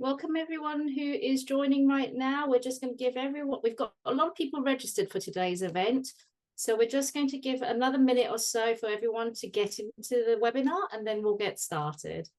Welcome everyone who is joining right now. We're just going to give everyone, we've got a lot of people registered for today's event. So we're just going to give another minute or so for everyone to get into the webinar and then we'll get started.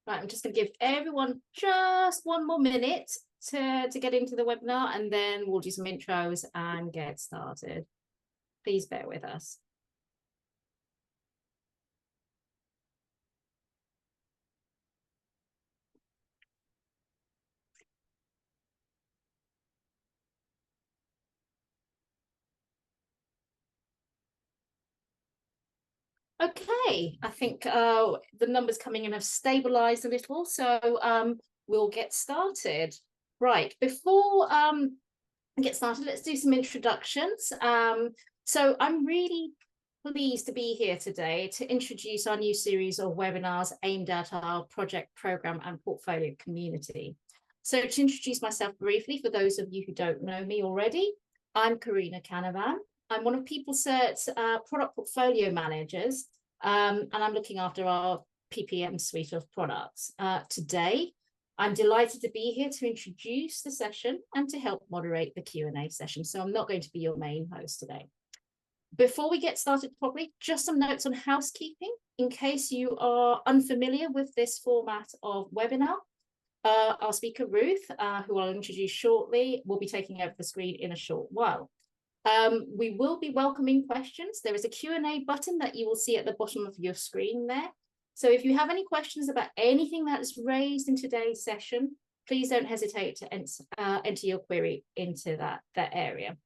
Right, I'm just going to give everyone just one more minute to get into the webinar and then we'll do some intros and get started. Please bear with us. Okay, I think the numbers coming in have stabilized a little, so we'll get started. Right, before I get started, let's do some introductions. So I'm really pleased to be here today to introduce our new series of webinars aimed at our project, program and portfolio community. So to introduce myself briefly, for those of you who don't know me already, I'm Karina Canavan. I'm one of PeopleCert's product portfolio managers, and I'm looking after our PPM suite of products. Today, I'm delighted to be here to introduce the session and to help moderate the Q&A session. So I'm not going to be your main host today. Before we get started properly, just some notes on housekeeping in case you are unfamiliar with this format of webinar. Our speaker, Ruth, who I'll introduce shortly, will be taking over the screen in a short while. We will be welcoming questions. There is a Q&A button that you will see at the bottom of your screen there. So if you have any questions about anything that is raised in today's session, please don't hesitate to enter your query into that area.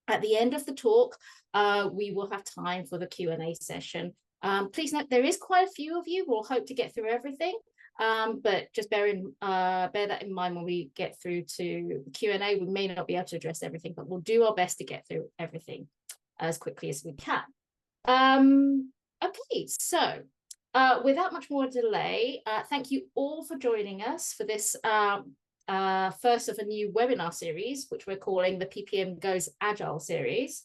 At the end of the talk, we will have time for the Q&A session. Please note there is quite a few of you. We'll hope to get through everything. But just bear that in mind when we get through to the Q&A. We may not be able to address everything, but we'll do our best to get through everything as quickly as we can. Okay, so without much more delay, thank you all for joining us for this first of a new webinar series, which we're calling the PPM Goes Agile series,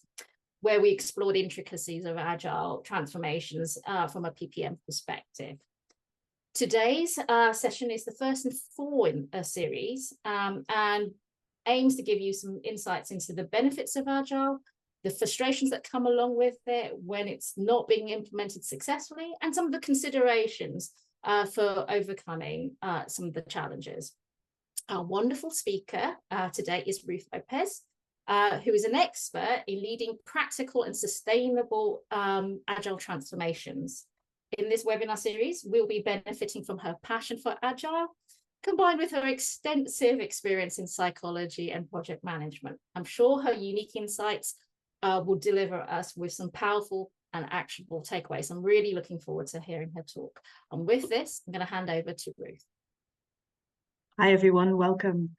where we explore the intricacies of agile transformations from a PPM perspective. Today's session is the first in four in a series and aims to give you some insights into the benefits of Agile, the frustrations that come along with it when it's not being implemented successfully, and some of the considerations for overcoming some of the challenges. Our wonderful speaker today is Rute Lopes, who is an expert in leading practical and sustainable Agile transformations. In this webinar series, we'll be benefiting from her passion for Agile, combined with her extensive experience in psychology and project management. I'm sure her unique insights will deliver us with some powerful and actionable takeaways. I'm really looking forward to hearing her talk. And with this, I'm going to hand over to Ruth. Hi, everyone. Welcome.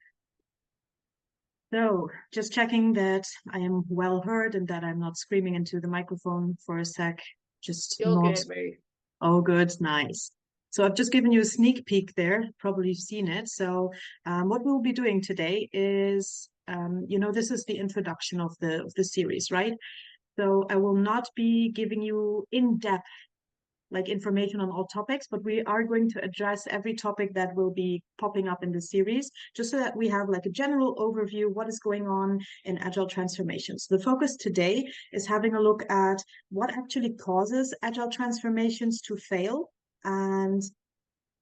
So just checking that I am well heard and that I'm not screaming into the microphone for a sec. Just You're not... good, Ruth. Oh, good. Nice. So I've just given you a sneak peek there. Probably you've seen it. So what we'll be doing today is, this is the introduction of the series, right? So I will not be giving you in-depth information on all topics, but we are going to address every topic that will be popping up in the series, just so that we have a general overview, what is going on in Agile transformations. The focus today is having a look at what actually causes Agile transformations to fail. And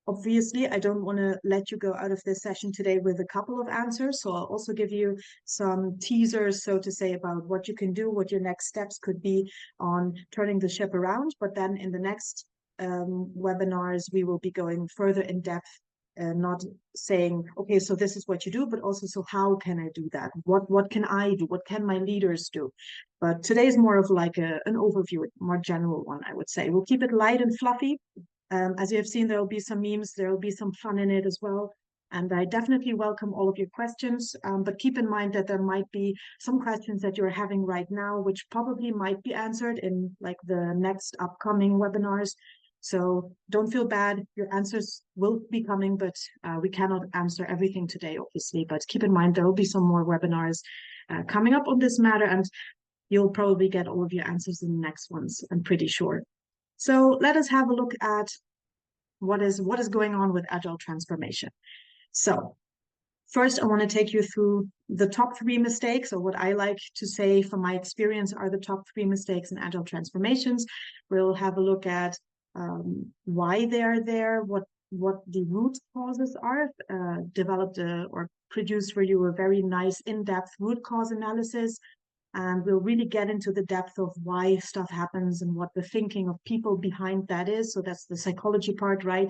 obviously, I don't want to let you go out of this session today with a couple of answers. So I'll also give you some teasers, so to say, about what you can do, what your next steps could be on turning the ship around. But then in the next webinars, we will be going further in depth not saying, okay, so this is what you do, but also, so how can I do that? What can I do? What can my leaders do? But today is more of like an overview, a more general one, I would say. We'll keep it light and fluffy. As you have seen, there will be some memes, there will be some fun in it as well. And I definitely welcome all of your questions, but keep in mind that there might be some questions that you're having right now, which probably might be answered in like the next upcoming webinars. So don't feel bad, your answers will be coming, but we cannot answer everything today, obviously. But keep in mind, there will be some more webinars coming up on this matter, and you'll probably get all of your answers in the next ones, I'm pretty sure. So let us have a look at what is going on with Agile transformation. So first, I want to take you through the top 3 mistakes, or what I like to say from my experience are the top 3 mistakes in Agile transformations. We'll have a look at why they are there, what the root causes are, developed or produced for you a very nice in-depth root cause analysis. And we'll really get into the depth of why stuff happens and what the thinking of people behind that is. So that's the psychology part, right?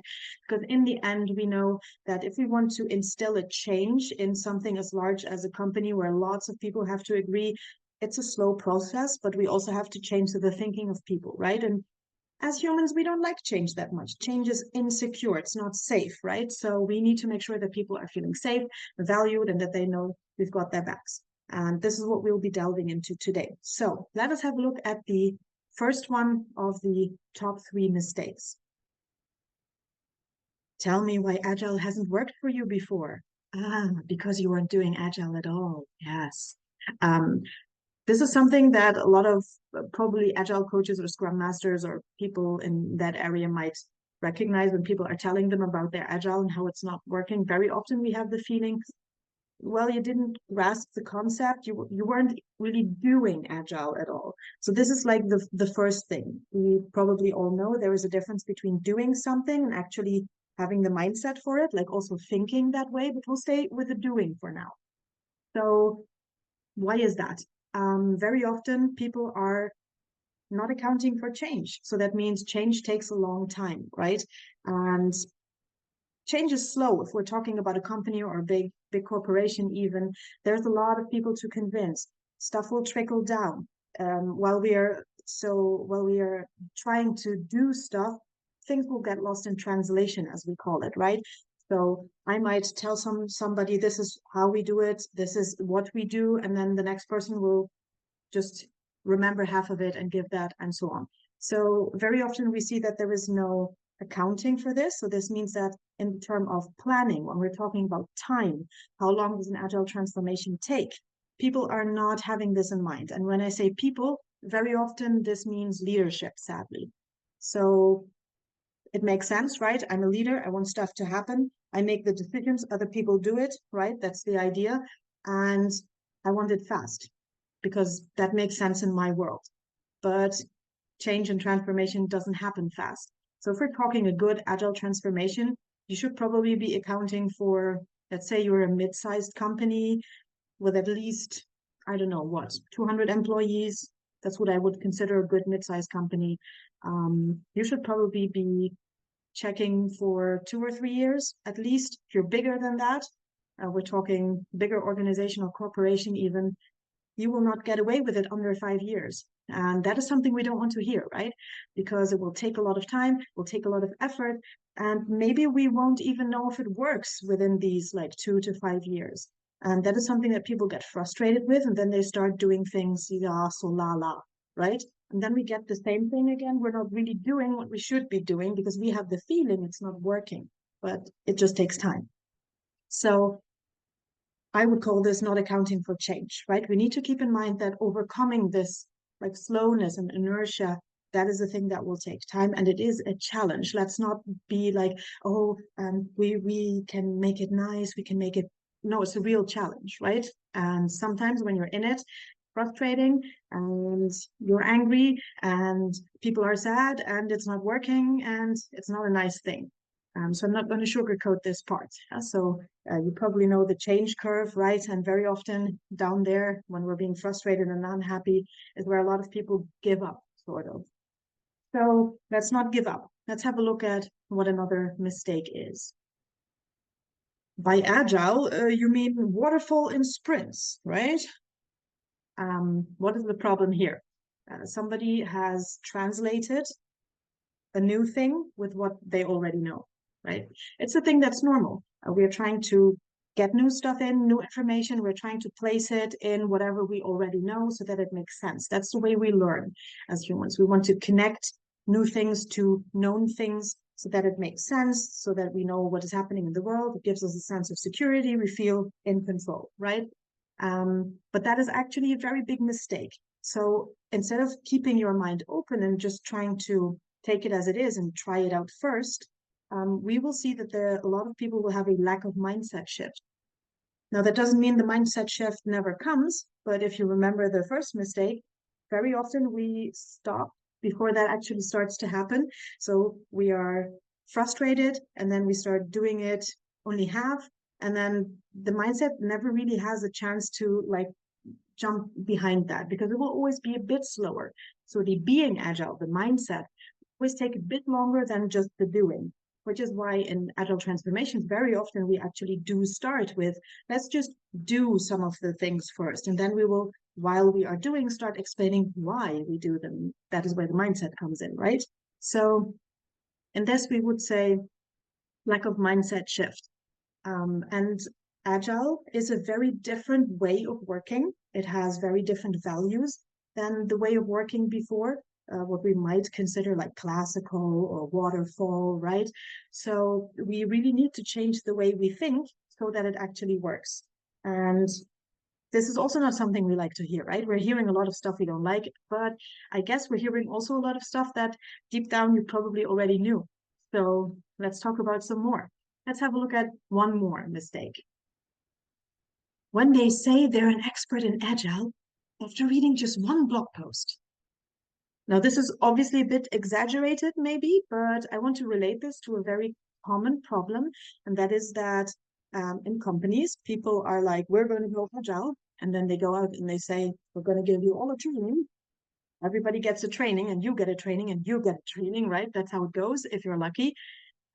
Because in the end, we know that if we want to instill a change in something as large as a company where lots of people have to agree, it's a slow process, but we also have to change the thinking of people, right? And as humans, we don't like change that much. Change is insecure, it's not safe, right? So we need to make sure that people are feeling safe, valued, and that they know we've got their backs. And this is what we'll be delving into today. So let us have a look at the first one of the top 3 mistakes. Tell me why Agile hasn't worked for you before. Because you weren't doing Agile at all. Yes. This is something that a lot of probably Agile coaches or Scrum Masters or people in that area might recognize when people are telling them about their Agile and how it's not working. Very often we have the feeling, well, you didn't grasp the concept, you weren't really doing Agile at all. So this is like the first thing. We probably all know there is a difference between doing something and actually having the mindset for it, like also thinking that way, but we'll stay with the doing for now. So why is that? Very often people are not accounting for change. So that means change takes a long time, right? And change is slow. If we're talking about a company or a big corporation, even, there's a lot of people to convince. Stuff will trickle down. While we are trying to do stuff, things will get lost in translation, as we call it, right? So I might tell somebody this is how we do it, this is what we do, and then the next person will just remember half of it and give that, and so on. So very often we see that there is no accounting for this. So this means that in terms of planning, when we're talking about time, how long does an Agile transformation take? People are not having this in mind. And when I say people, very often this means leadership, sadly. So it makes sense, right? I'm a leader. I want stuff to happen. I make the decisions. Other people do it, right? That's the idea. And I want it fast because that makes sense in my world. But change and transformation doesn't happen fast. So if we're talking a good Agile transformation, you should probably be accounting for, let's say you're a mid-sized company with at least, I don't know what, 200 employees. That's what I would consider a good mid-sized company. You should probably be checking for 2 or 3 years at least. If you're bigger than that, we're talking bigger organization or corporation even, you will not get away with it under 5 years. And that is something we don't want to hear, right? Because it will take a lot of time, will take a lot of effort, and maybe we won't even know if it works within these like 2 to 5 years. And that is something that people get frustrated with, and then they start doing things, yeah, so la, right? And then we get the same thing again. We're not really doing what we should be doing because we have the feeling it's not working, but it just takes time. So I would call this not accounting for change, right? We need to keep in mind that overcoming this like slowness and inertia, that is a thing that will take time, and it is a challenge. Let's not be like, oh, we can make it nice, we can make it. No, it's a real challenge, right? And sometimes when you're in it, frustrating and you're angry and people are sad and it's not working and it's not a nice thing. So I'm not going to sugarcoat this part. So you probably know the change curve, right? And very often down there, when we're being frustrated and unhappy, is where a lot of people give up, sort of. So let's not give up. Let's have a look at what another mistake is. By agile, you mean waterfall in sprints, right? What is the problem here? Somebody has translated a new thing with what they already know, right? It's a thing that's normal. We're trying to get new stuff in, new information. We're trying to place it in whatever we already know so that it makes sense. That's the way we learn as humans. We want to connect new things to known things so that it makes sense, so that we know what is happening in the world. It gives us a sense of security. We feel in control, right? But that is actually a very big mistake. So instead of keeping your mind open and just trying to take it as it is and try it out first, we will see that a lot of people will have a lack of mindset shift. Now, that doesn't mean the mindset shift never comes, but if you remember the first mistake, very often we stop before that actually starts to happen. So we are frustrated and then we start doing it only half. And then the mindset never really has a chance to like jump behind that because it will always be a bit slower. So the being agile, the mindset, always take a bit longer than just the doing, which is why in agile transformations, very often we actually do start with, let's just do some of the things first. And then we will, while we are doing, start explaining why we do them. That is where the mindset comes in, right? So in this, we would say lack of mindset shift. And agile is a very different way of working. It has very different values than the way of working before, what we might consider like classical or waterfall, right? So we really need to change the way we think so that it actually works. And this is also not something we like to hear, right? We're hearing a lot of stuff we don't like, but I guess we're hearing also a lot of stuff that deep down you probably already knew. So let's talk about some more. Let's have a look at one more mistake. When they say they're an expert in Agile after reading just one blog post. Now, this is obviously a bit exaggerated, maybe, but I want to relate this to a very common problem, and that is that in companies, people are like, we're going to go Agile, and then they go out and they say, we're going to give you all a training. Everybody gets a training, and you get a training, and you get a training, right? That's how it goes if you're lucky.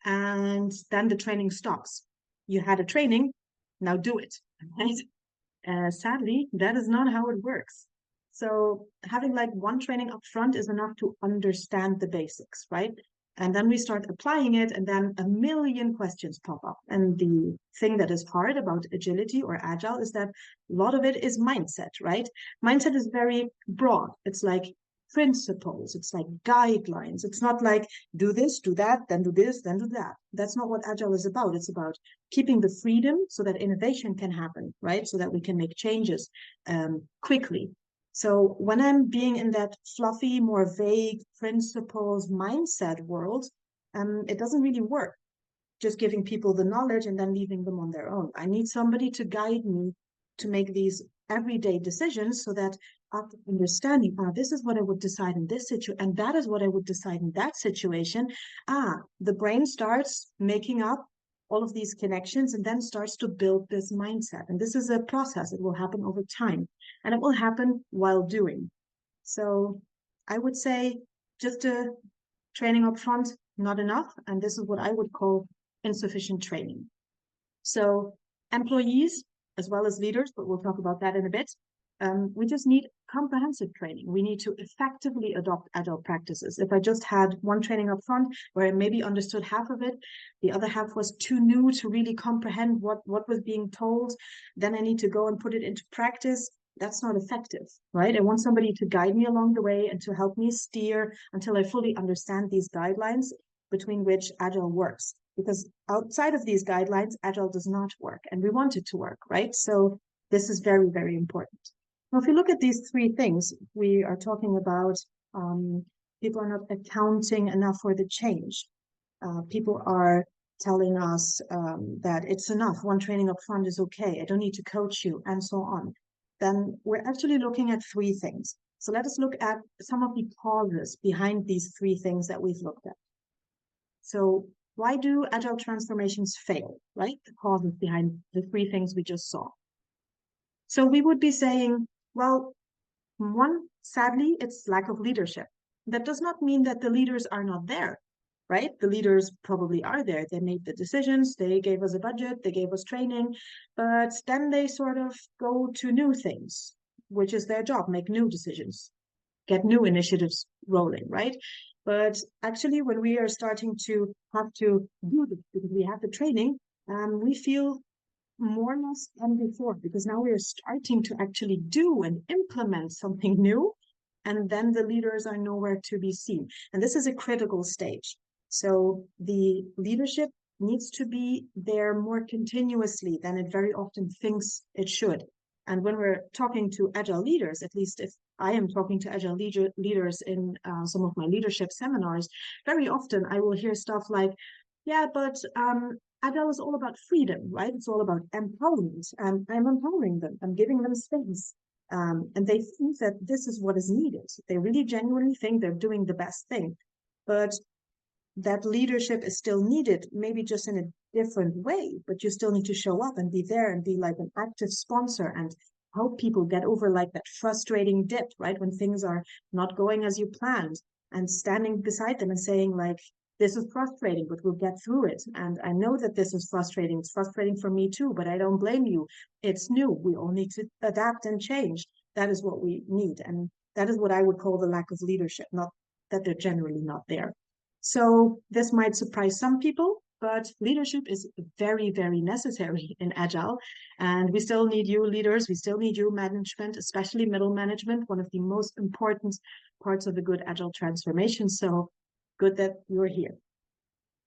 And then the training stops. You had a training, now do it, right? Sadly, that is not how it works. So having like one training up front is enough to understand the basics, right? And then we start applying it, and then a million questions pop up. And the thing that is hard about agility or agile is that a lot of it is mindset, right? Mindset is very broad. It's like principles, it's like guidelines. It's not like do this, do that, then do this, then do that. That's not what agile is about. It's about keeping the freedom so that innovation can happen, right? So that we can make changes quickly. So when I'm being in that fluffy, more vague principles mindset world, it doesn't really work. Just giving people the knowledge and then leaving them on their own. I need somebody to guide me to make these everyday decisions so that after understanding, this is what I would decide in this situation, and that is what I would decide in that situation. The brain starts making up all of these connections and then starts to build this mindset. And this is a process. It will happen over time, and it will happen while doing. So I would say just a training up front, not enough. And this is what I would call insufficient training. So employees, as well as leaders, but we'll talk about that in a bit, we just need comprehensive training. We need to effectively adopt agile practices. If I just had one training up front where I maybe understood half of it, the other half was too new to really comprehend what was being told, then I need to go and put it into practice. That's not effective, right? I want somebody to guide me along the way and to help me steer until I fully understand these guidelines between which agile works. Because outside of these guidelines, agile does not work, and we want it to work, right? So this is very, very important. Now, if you look at these three things, we are talking about people are not accounting enough for the change. People are telling us that it's enough. One training up front is okay. I don't need to coach you, and so on. Then we're actually looking at three things. So let us look at some of the causes behind these three things that we've looked at. So why do agile transformations fail, right? The causes behind the three things we just saw. So we would be saying, well, one, sadly, it's lack of leadership. That does not mean that the leaders are not there. right? The leaders probably are there. They made the decisions, they gave us a budget, they gave us training, but then they sort of go to new things, which is their job, make new decisions, get new initiatives rolling, right? But actually, when we are starting to have to do this because we have the training, we feel more lost than before because now we are starting to actually do and implement something new, and then the leaders are nowhere to be seen. And this is a critical stage. So the leadership needs to be there more continuously than it very often thinks it should. And when we're talking to agile leaders, at least if I am talking to agile leaders in some of my leadership seminars, very often I will hear stuff like, yeah, but agile is all about freedom, right? It's all about empowerment. And I'm empowering them. I'm giving them space. And they think that this is what is needed. They really genuinely think they're doing the best thing. But that leadership is still needed, maybe just in a different way, but you still need to show up and be there and be like an active sponsor and help people get over like that frustrating dip, right? When things are not going as you planned, and standing beside them and saying like, this is frustrating, but we'll get through it. And I know that this is frustrating. It's frustrating for me too, but I don't blame you. It's new. We all need to adapt and change. That is what we need. And that is what I would call the lack of leadership, not that they're generally not there. So this might surprise some people, but leadership is very, very necessary in Agile. And we still need you leaders. We still need you management, especially middle management, one of the most important parts of a good Agile transformation. So good that you're here.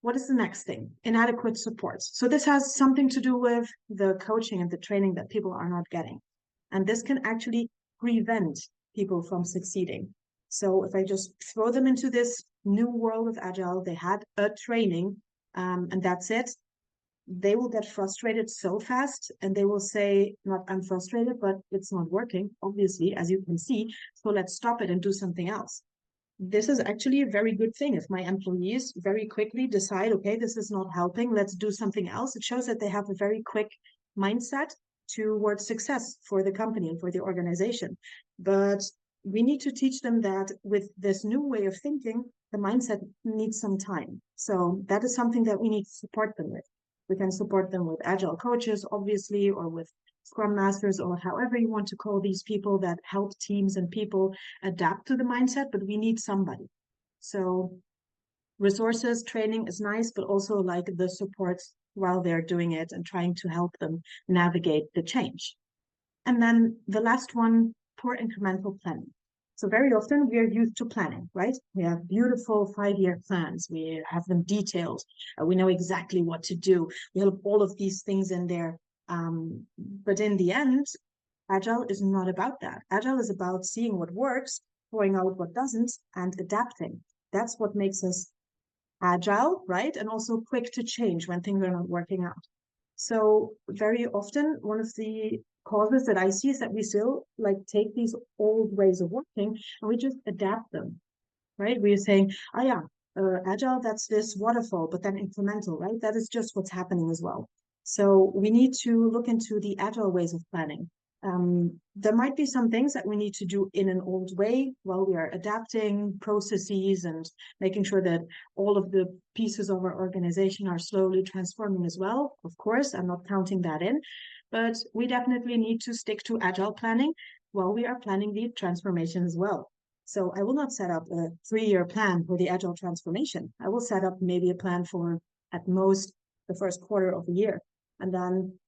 What is the next thing? Inadequate supports. So this has something to do with the coaching and the training that people are not getting. And this can actually prevent people from succeeding. So if I just throw them into this new world of Agile, they had a training and that's it, they will get frustrated so fast and they will say, not I'm frustrated, but it's not working, obviously, as you can see. So let's stop it and do something else. This is actually a very good thing. If my employees very quickly decide, okay, this is not helping, let's do something else, it shows that they have a very quick mindset towards success for the company and for the organization. But we need to teach them that with this new way of thinking, the mindset needs some time. So that is something that we need to support them with. We can support them with agile coaches, obviously, or with Scrum Masters, or however you want to call these people that help teams and people adapt to the mindset, but we need somebody. So resources, training is nice, but also like the support while they're doing it and trying to help them navigate the change. And then the last one, poor incremental planning. So very often we are used to planning, right? We have beautiful 5-year plans. We have them detailed. We know exactly what to do. We have all of these things in there. But in the end, Agile is not about that. Agile is about seeing what works, throwing out what doesn't, and adapting. That's what makes us agile, right? And also quick to change when things are not working out. So very often, one of the causes that I see is that we still like take these old ways of working and we just adapt them, right? We're saying, oh yeah, agile, that's this waterfall, but then incremental, right? That is just what's happening as well. So we need to look into the agile ways of planning. There might be some things that we need to do in an old way while we are adapting processes and making sure that all of the pieces of our organization are slowly transforming as well. Of course, I'm not counting that in, but we definitely need to stick to agile planning while we are planning the transformation as well. So I will not set up a 3-year plan for the agile transformation. I will set up maybe a plan for at most the first quarter of the year. And then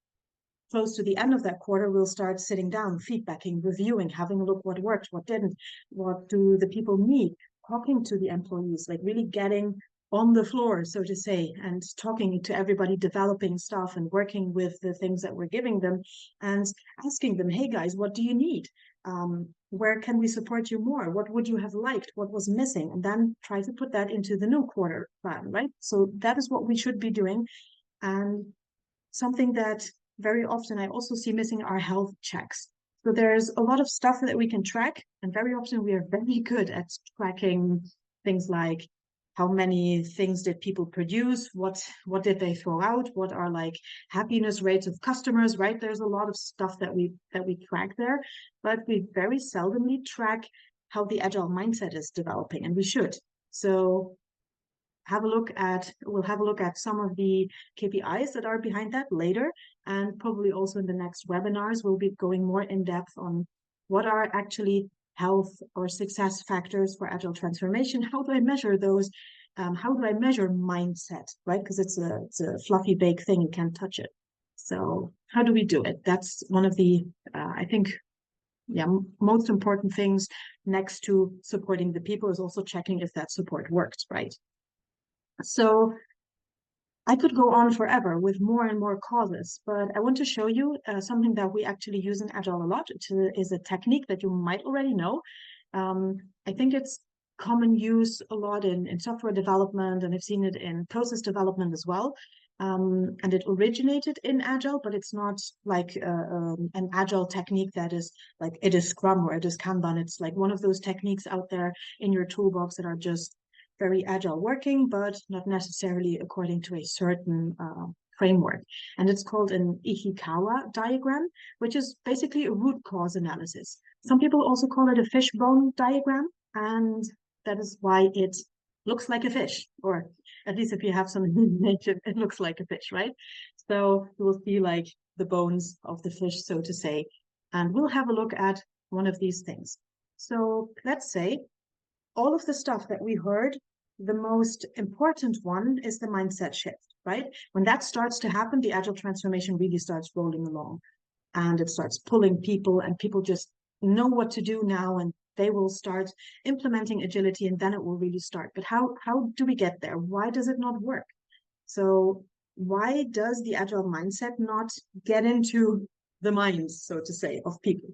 close to the end of that quarter, we'll start sitting down, feedbacking, reviewing, having a look what worked, what didn't, what do the people need, talking to the employees, like really getting on the floor, so to say, and talking to everybody, developing stuff and working with the things that we're giving them and asking them, hey guys, what do you need? Where can we support you more? What would you have liked? What was missing? And then try to put that into the new quarter plan, right? So that is what we should be doing. And something that very often I also see missing are health checks. So there's a lot of stuff that we can track, and very often we are very good at tracking things like how many things did people produce, what did they throw out, what are like happiness rates of customers, right? There's a lot of stuff that we track there, but we very seldomly track how the agile mindset is developing, and we should. So we'll have a look at some of the KPIs that are behind that later. And probably also in the next webinars, we'll be going more in depth on what are actually health or success factors for agile transformation. How do I measure those? How do I measure mindset, right? Because it's a fluffy baked thing, you can't touch it. So how do we do it? That's one of the, I think, most important things next to supporting the people is also checking if that support works, right? So I could go on forever with more and more causes, but I want to show you something that we actually use in Agile a lot. It is a technique that you might already know. I think it's common use a lot in software development, and I've seen it in process development as well. And it originated in Agile, but it's not like an Agile technique that is like it is Scrum or it is Kanban. It's like one of those techniques out there in your toolbox that are just very agile working, but not necessarily according to a certain framework. And it's called an Ishikawa diagram, which is basically a root cause analysis. Some people also call it a fishbone diagram, and that is why it looks like a fish, or at least if you have some nature, it looks like a fish, right? So you will see like the bones of the fish, so to say, and we'll have a look at one of these things. So let's say all of the stuff that we heard, the most important one is the mindset shift, right? When that starts to happen, the agile transformation really starts rolling along, and it starts pulling people, and people just know what to do now, and they will start implementing agility, and then it will really start. But how do we get there? Why does it not work? So why does the agile mindset not get into the minds, so to say, of people?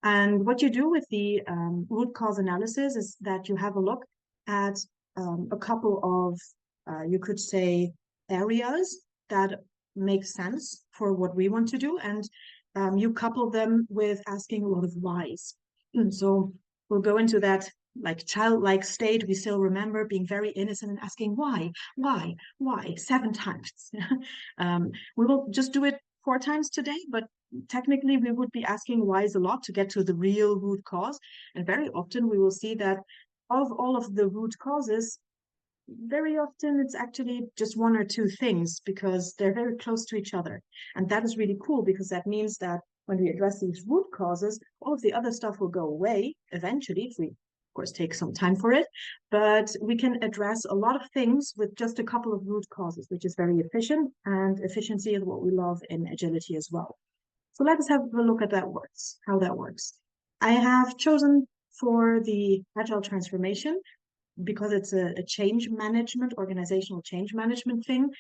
And what you do with the root cause analysis is that you have a look at a couple of, you could say, areas that make sense for what we want to do. And you couple them with asking a lot of whys. So we'll go into that like childlike state. We still remember being very innocent and asking why, 7 times. We will just do it 4 times today, but technically we would be asking whys a lot to get to the real root cause. And very often we will see that of all of the root causes, very often it's actually just 1 or 2 things because they're very close to each other. And that is really cool because that means that when we address these root causes, all of the other stuff will go away eventually if we, of course, take some time for it. But we can address a lot of things with just a couple of root causes, which is very efficient. And efficiency is what we love in agility as well. So let us have a look at how that works. I have chosen for the agile transformation because it's a change management, organizational change management thing.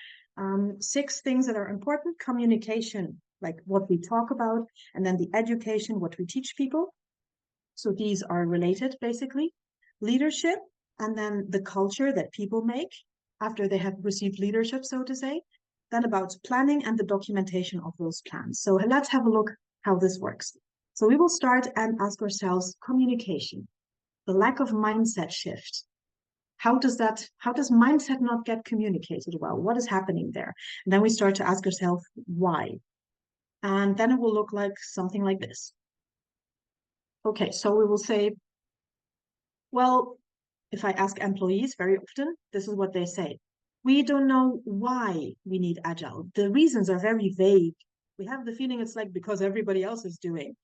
6 things that are important: communication, like what we talk about, and then the education, what we teach people. So these are related, basically. Leadership, and then the culture that people make after they have received leadership, so to say. Then about planning and the documentation of those plans. So let's have a look how this works. So we will start and ask ourselves communication, the lack of mindset shift. How does mindset not get communicated well? What is happening there? And then we start to ask ourselves why. And then it will look like something like this. Okay, so we will say, well, if I ask employees very often, this is what they say. We don't know why we need agile. The reasons are very vague. We have the feeling it's like because everybody else is doing.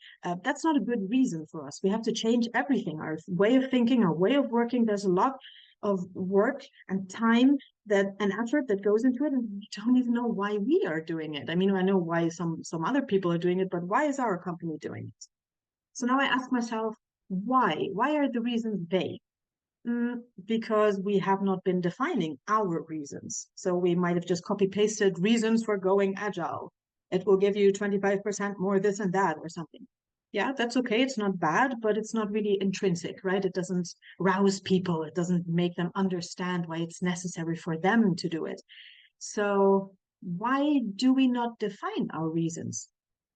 That's not a good reason for us. We have to change everything, our way of thinking, our way of working. There's a lot of work and time and effort that goes into it, and we don't even know why we are doing it. I mean, I know why some other people are doing it, but why is our company doing it? So now I ask myself, why? Why are the reasons vague? Because we have not been defining our reasons. So we might have just copy-pasted reasons for going agile. It will give you 25% more this and that or something. Yeah, that's okay. It's not bad, but it's not really intrinsic, right? It doesn't rouse people. It doesn't make them understand why it's necessary for them to do it. So why do we not define our reasons?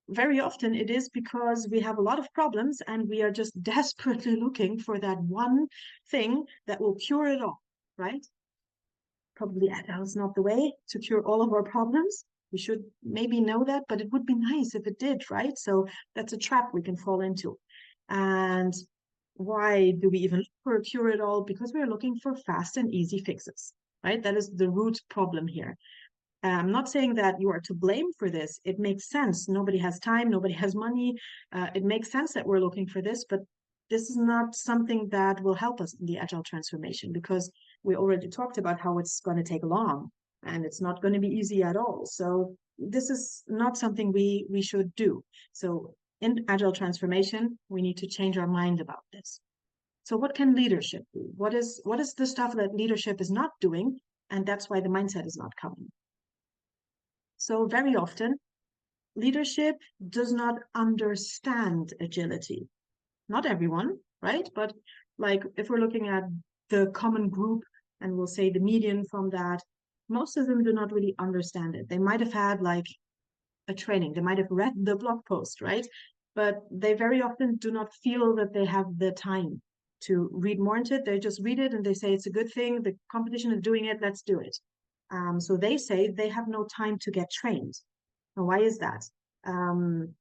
Very often it is because we have a lot of problems and we are just desperately looking for that one thing that will cure it all, right? Probably agile is not the way to cure all of our problems. We should maybe know that, but it would be nice if it did, right? So that's a trap we can fall into. And why do we even look for a cure it all? Because we're looking for fast and easy fixes. right? That is the root problem here. I'm not saying that you are to blame for this. It makes sense. Nobody has time, nobody has money. It makes sense that we're looking for this, but this is not something that will help us in the agile transformation, because we already talked about how it's going to take long and it's not going to be easy at all. So this is not something we should do. So in agile transformation, we need to change our mind about this. So what can leadership do? What is the stuff that leadership is not doing? And that's why the mindset is not coming. So very often, leadership does not understand agility. Not everyone, right? But like if we're looking at the common group and we'll say the median from that, most of them do not really understand it. They might have had like a training, they might have read the blog post, right? But they very often do not feel that they have the time to read more into it. They just read it and they say it's a good thing, the competition is doing it, let's do it. So they say they have no time to get trained. And why is that?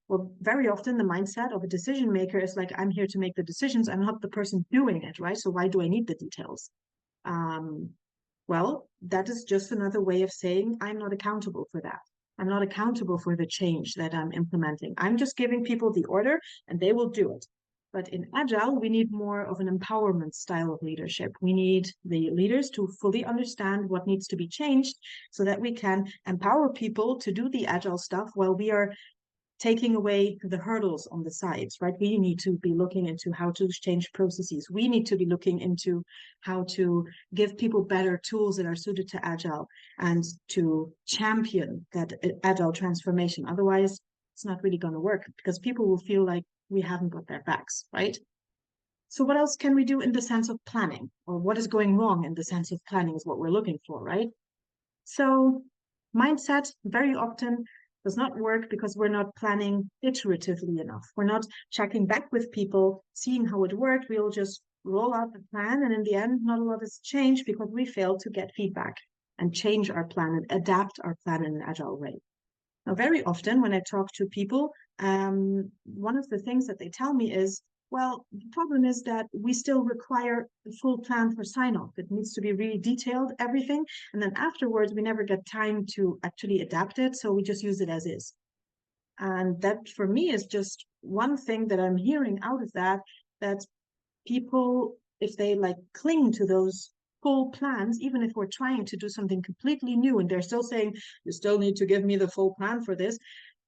Well, very often the mindset of a decision maker is like, I'm here to make the decisions. I'm not the person doing it, right? So why do I need the details? Well, that is just another way of saying I'm not accountable for that. I'm not accountable for the change that I'm implementing. I'm just giving people the order and they will do it. But in Agile, we need more of an empowerment style of leadership. We need the leaders to fully understand what needs to be changed so that we can empower people to do the Agile stuff while we are taking away the hurdles on the sides, right? We need to be looking into how to change processes. We need to be looking into how to give people better tools that are suited to Agile and to champion that Agile transformation. Otherwise, it's not really going to work because people will feel like we haven't got their backs, right? So what else can we do in the sense of planning, or what is going wrong in the sense of planning is what we're looking for, right? So mindset very often does not work because we're not planning iteratively enough. We're not checking back with people, seeing how it worked. We'll just roll out the plan, and in the end, not a lot has changed because we failed to get feedback and change our plan and adapt our plan in an agile way. Now, very often when I talk to people, one of the things that they tell me is, well, the problem is that we still require a full plan for sign-off. It needs to be really detailed, everything. And then afterwards, we never get time to actually adapt it. So we just use it as is. And that for me is just one thing that I'm hearing out of that, that people, if they like cling to those full plans, even if we're trying to do something completely new and they're still saying, you still need to give me the full plan for this,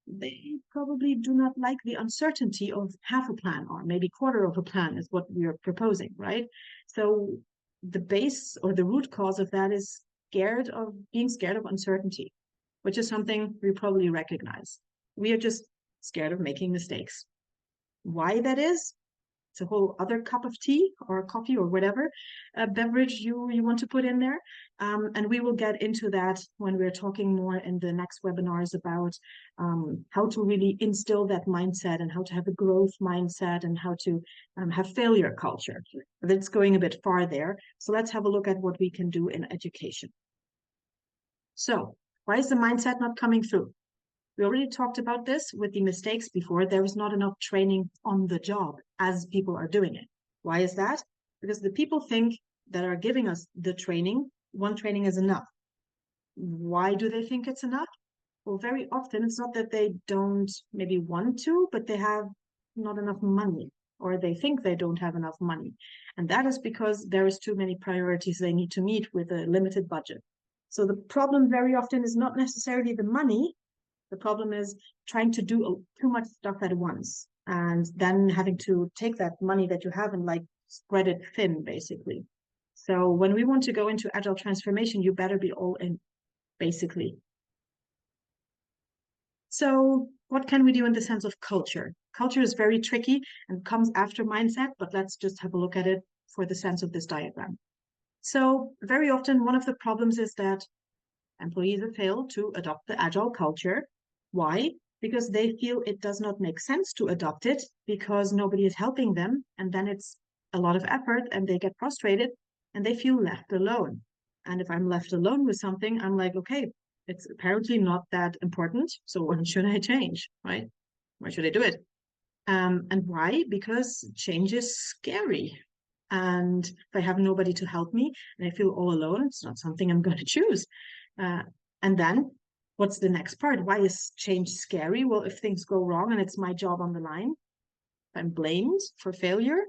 they probably do not like the uncertainty of half a plan or maybe quarter of a plan is what we are proposing, right? So the base or the root cause of that is being scared of uncertainty, which is something we probably recognize. We are just scared of making mistakes. Why that is? It's a whole other cup of tea or coffee or whatever beverage you want to put in there. And we will get into that when we're talking more in the next webinars about how to really instill that mindset and how to have a growth mindset and how to have failure culture. That's going a bit far there. So let's have a look at what we can do in education. So why is the mindset not coming through? We already talked about this with the mistakes before. There is not enough training on the job as people are doing it. Why is that? Because the people think that are giving us the training, one training is enough. Why do they think it's enough? Well, very often it's not that they don't maybe want to, but they have not enough money, or they think they don't have enough money. And that is because there is too many priorities they need to meet with a limited budget. So the problem very often is not necessarily the money. The problem is trying to do too much stuff at once and then having to take that money that you have and like spread it thin, basically. So when we want to go into agile transformation, you better be all in, basically. So what can we do in the sense of culture? Culture is very tricky and comes after mindset, but let's just have a look at it for the sense of this diagram. So very often one of the problems is that employees have failed to adopt the agile culture. Why? Because they feel it does not make sense to adopt it because nobody is helping them. And then it's a lot of effort and they get frustrated and they feel left alone. And if I'm left alone with something, I'm like, okay, it's apparently not that important. So when should I change, right? Why should I do it? And why? Because change is scary. And if I have nobody to help me and I feel all alone, it's not something I'm going to choose. And then what's the next part? Why is change scary? Well, if things go wrong and it's my job on the line, if I'm blamed for failure,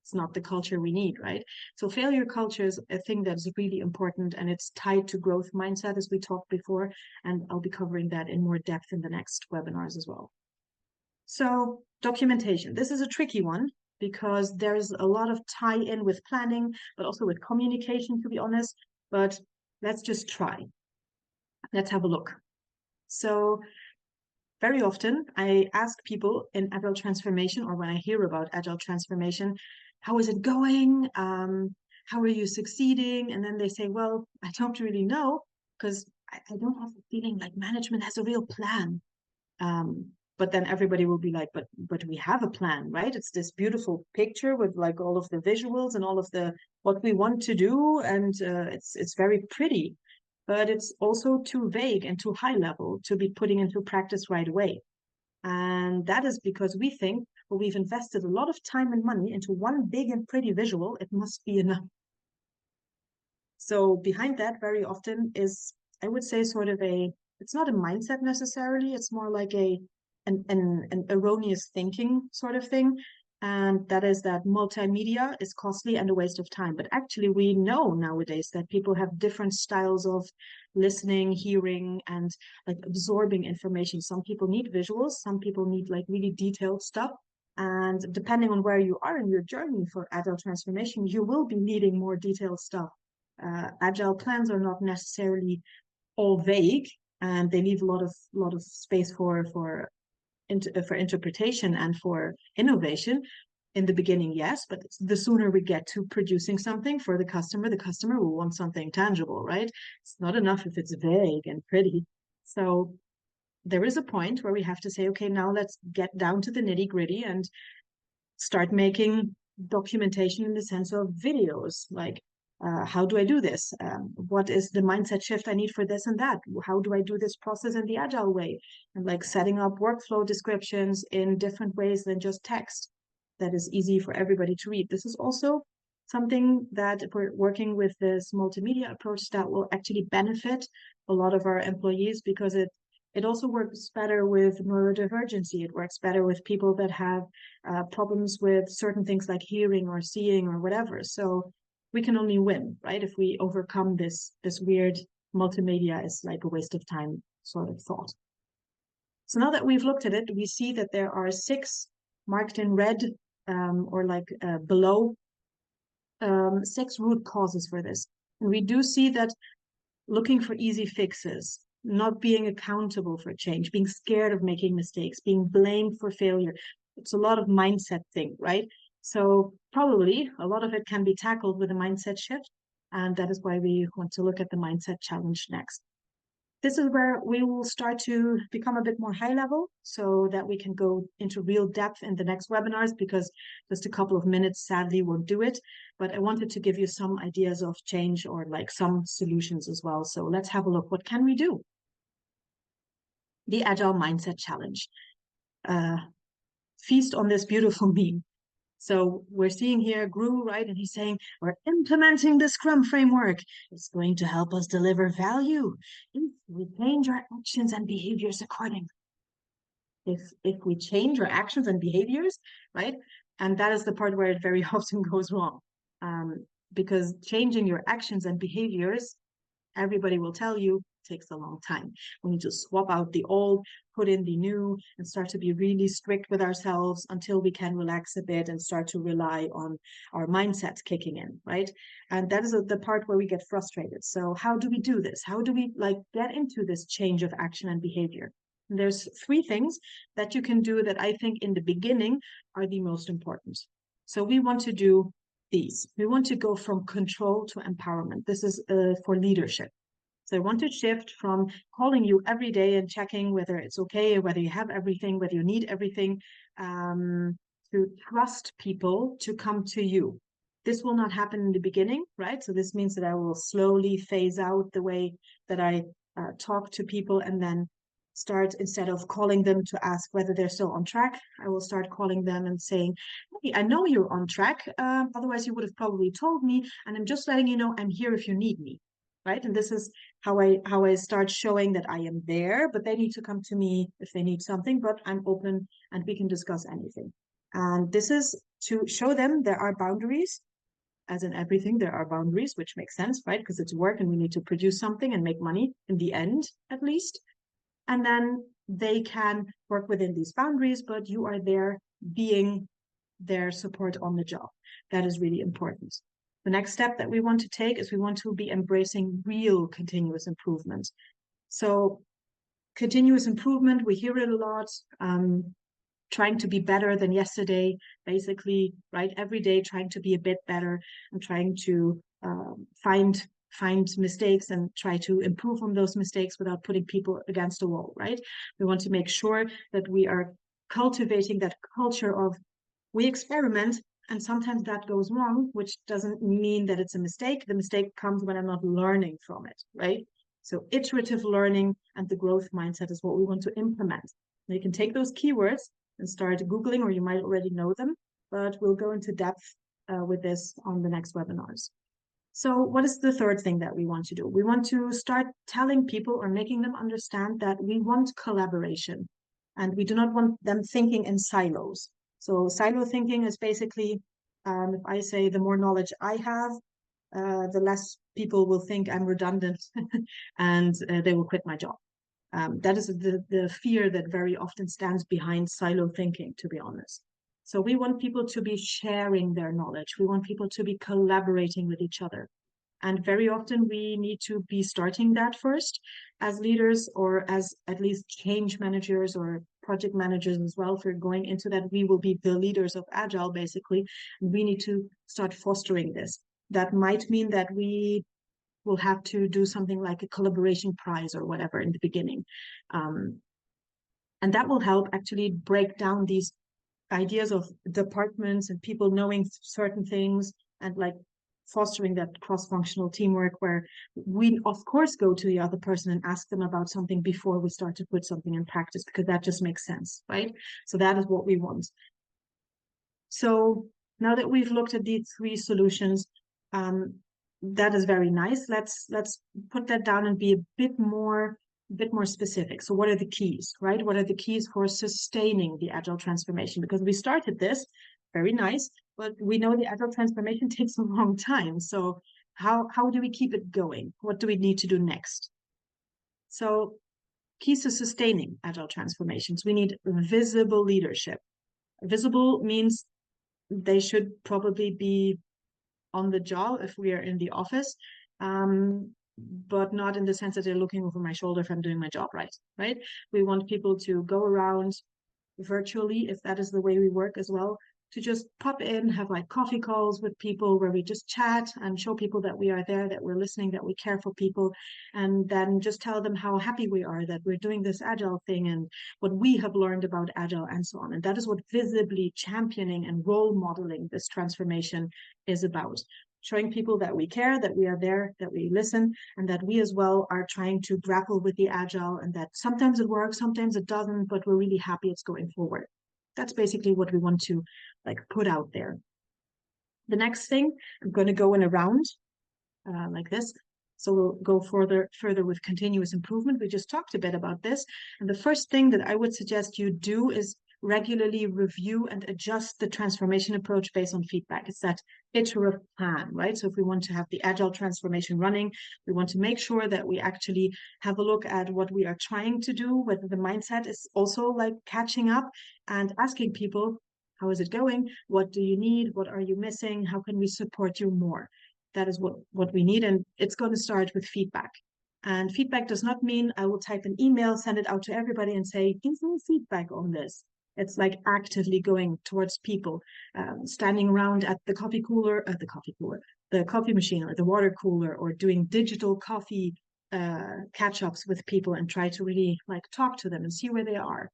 it's not the culture we need, right? So failure culture is a thing that is really important, and it's tied to growth mindset, as we talked before, and I'll be covering that in more depth in the next webinars as well. So documentation, this is a tricky one because there's a lot of tie-in with planning, but also with communication, to be honest, but let's just try. Let's have a look. So very often I ask people in Agile transformation, or when I hear about Agile transformation, how is it going? How are you succeeding? And then they say, well, I don't really know because I don't have the feeling like management has a real plan. But then everybody will be like, but we have a plan, right? It's this beautiful picture with like all of the visuals and all of the what we want to do, and it's very pretty, but it's also too vague and too high level to be putting into practice right away. And that is because we think, well, we've invested a lot of time and money into one big and pretty visual, it must be enough. So behind that very often is, I would say, sort of it's not a mindset necessarily, it's more like an erroneous thinking sort of thing. And that is that multimedia is costly and a waste of time. But actually, we know nowadays that people have different styles of listening, hearing, and like absorbing information. Some people need visuals, some people need like really detailed stuff. And depending on where you are in your journey for agile transformation, you will be needing more detailed stuff. Agile plans are not necessarily all vague, and they leave a lot of space for interpretation and for innovation. In the beginning, yes, but the sooner we get to producing something for the customer will want something tangible, right? It's not enough if it's vague and pretty. So there is a point where we have to say, okay, now let's get down to the nitty gritty and start making documentation in the sense of videos, like how do I do this? What is the mindset shift I need for this and that? How do I do this process in the agile way? And like setting up workflow descriptions in different ways than just text that is easy for everybody to read. This is also something that if we're working with this multimedia approach that will actually benefit a lot of our employees, because it also works better with neurodivergency. It works better with people that have problems with certain things like hearing or seeing or whatever. So we can only win, right? If we overcome this weird multimedia is like a waste of time sort of thought. So now that we've looked at it, we see that there are 6 marked in red or like below 6 root causes for this. And we do see that looking for easy fixes, not being accountable for change, being scared of making mistakes, being blamed for failure. It's a lot of mindset thing, right? So probably a lot of it can be tackled with a mindset shift. And that is why we want to look at the mindset challenge next. This is where we will start to become a bit more high level so that we can go into real depth in the next webinars, because just a couple of minutes sadly won't do it. But I wanted to give you some ideas of change or like some solutions as well. So let's have a look. What can we do? The Agile Mindset Challenge. Feast on this beautiful meme. So we're seeing here Gru, right? And he's saying, we're implementing the Scrum framework. It's going to help us deliver value if we change our actions and behaviors accordingly. If we change our actions and behaviors, right? And that is the part where it very often goes wrong. Because changing your actions and behaviors, everybody will tell you, takes a long time. We need to swap out the old, put in the new, and start to be really strict with ourselves until we can relax a bit and start to rely on our mindsets kicking in, right? And that is the part where we get frustrated. So how do we do this? How do we like get into this change of action and behavior? And there's 3 things that you can do that I think in the beginning are the most important. So we want to do these. We want to go from control to empowerment. This is for leadership. So I want to shift from calling you every day and checking whether it's okay, whether you have everything, whether you need everything, to trust people to come to you. This will not happen in the beginning, right? So this means that I will slowly phase out the way that I talk to people and then start, instead of calling them to ask whether they're still on track, I will start calling them and saying, hey, I know you're on track. Otherwise, you would have probably told me. And I'm just letting you know I'm here if you need me. Right. And this is how I start showing that I am there, but they need to come to me if they need something, but I'm open and we can discuss anything. And this is to show them there are boundaries. As in everything, there are boundaries, which makes sense, right? Because it's work and we need to produce something and make money in the end, at least. And then they can work within these boundaries, but you are there being their support on the job. That is really important. The next step that we want to take is we want to be embracing real continuous improvement. So continuous improvement, we hear it a lot. Trying to be better than yesterday, basically, right? Every day trying to be a bit better and trying to find mistakes and try to improve on those mistakes without putting people against the wall, right? We want to make sure that we are cultivating that culture of we experiment and sometimes that goes wrong, which doesn't mean that it's a mistake. The mistake comes when I'm not learning from it, right? So iterative learning and the growth mindset is what we want to implement. Now you can take those keywords and start Googling, or you might already know them, but we'll go into depth with this on the next webinars. So what is the third thing that we want to do? We want to start telling people or making them understand that we want collaboration and we do not want them thinking in silos. So silo thinking is basically, if I say the more knowledge I have, the less people will think I'm redundant and they will quit my job. That is the fear that very often stands behind silo thinking, to be honest. So we want people to be sharing their knowledge. We want people to be collaborating with each other. And very often we need to be starting that first as leaders, or as at least change managers or project managers as well. If we're going into that, we will be the leaders of Agile, basically. And we need to start fostering this. That might mean that we will have to do something like a collaboration prize or whatever in the beginning. And that will help actually break down these ideas of departments and people knowing certain things and like fostering that cross-functional teamwork where we of course go to the other person and ask them about something before we start to put something in practice, because that just makes sense, right? So that is what we want. So now that we've looked at these three solutions, that is very nice. Let's put that down and be a bit more specific. So what are the keys, right? What are the keys for sustaining the Agile transformation? Because we started this, very nice, but we know the Agile transformation takes a long time. So how do we keep it going? What do we need to do next? So keys to sustaining Agile transformations, we need visible leadership. Visible means they should probably be on the job if we are in the office, but not in the sense that they're looking over my shoulder if I'm doing my job right? We want people to go around virtually, if that is the way we work as well, to just pop in, have like coffee calls with people where we just chat and show people that we are there, that we're listening, that we care for people, and then just tell them how happy we are that we're doing this Agile thing and what we have learned about Agile and so on. And that is what visibly championing and role modeling this transformation is about. Showing people that we care, that we are there, that we listen, and that we as well are trying to grapple with the Agile, and that sometimes it works, sometimes it doesn't, but we're really happy it's going forward. That's basically what we want to like put out there. The next thing, I'm going to go in a round like this. So we'll go further with continuous improvement. We just talked a bit about this. And the first thing that I would suggest you do is regularly review and adjust the transformation approach based on feedback. It's that iterative plan, right? So if we want to have the Agile transformation running, we want to make sure that we actually have a look at what we are trying to do, whether the mindset is also like catching up, and asking people, how is it going? What do you need? What are you missing? How can we support you more? That is what we need. And it's going to start with feedback. And feedback does not mean I will type an email, send it out to everybody and say, give me feedback on this. It's like actively going towards people, standing around at the coffee machine or the water cooler, or doing digital coffee catch-ups with people and try to really like talk to them and see where they are.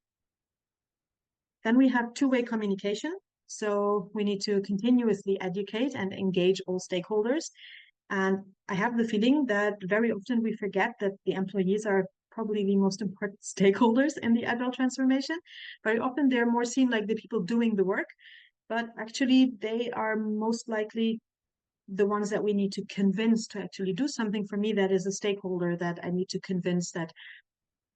Then we have two-way communication. So we need to continuously educate and engage all stakeholders. And I have the feeling that very often we forget that the employees are probably the most important stakeholders in the agile transformation. Very often they're more seen like the people doing the work, but actually they are most likely the ones that we need to convince to actually do something. For me, that is a stakeholder that I need to convince, that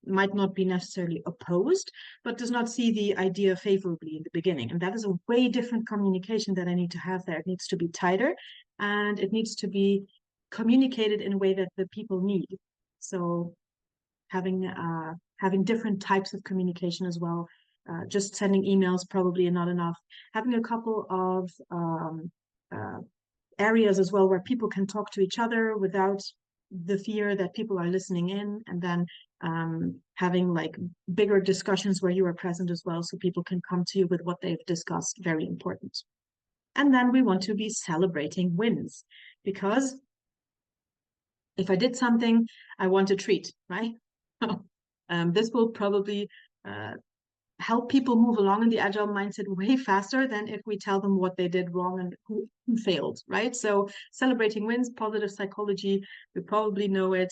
might not be necessarily opposed, but does not see the idea favorably in the beginning. And that is a way different communication that I need to have there. It needs to be tighter, and it needs to be communicated in a way that the people need. So having different types of communication as well. Just sending emails probably not enough. Having a couple of areas as well where people can talk to each other without the fear that people are listening in, and then having like bigger discussions where you are present as well, so people can come to you with what they've discussed. Very important. And then we want to be celebrating wins, because if I did something, I want a treat, right? This will probably help people move along in the agile mindset way faster than if we tell them what they did wrong and who failed, right? So celebrating wins, positive psychology, we probably know it.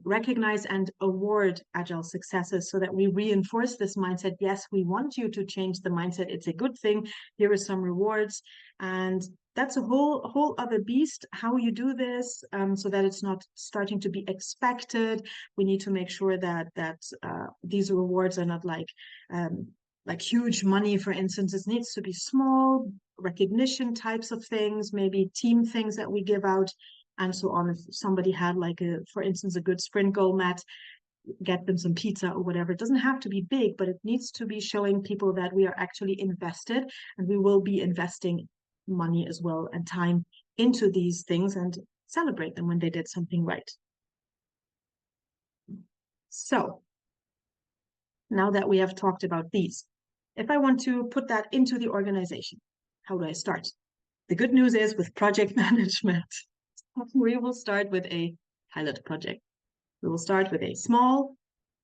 Recognize and award agile successes so that we reinforce this mindset. Yes, we want you to change the mindset. It's a good thing. Here are some rewards. And that's a whole other beast, how you do this, so that it's not starting to be expected. We need to make sure that these rewards are not like huge money, for instance. It needs to be small recognition types of things, maybe team things that we give out, and so on. If somebody had like for instance, a good sprint goal, Matt, get them some pizza or whatever. It doesn't have to be big, but it needs to be showing people that we are actually invested, and we will be investing money as well and time into these things, and celebrate them when they did something right. So now that we have talked about these, if I want to put that into the organization, how do I start? The good news is, with project management, we will start with a pilot project. We will start with a small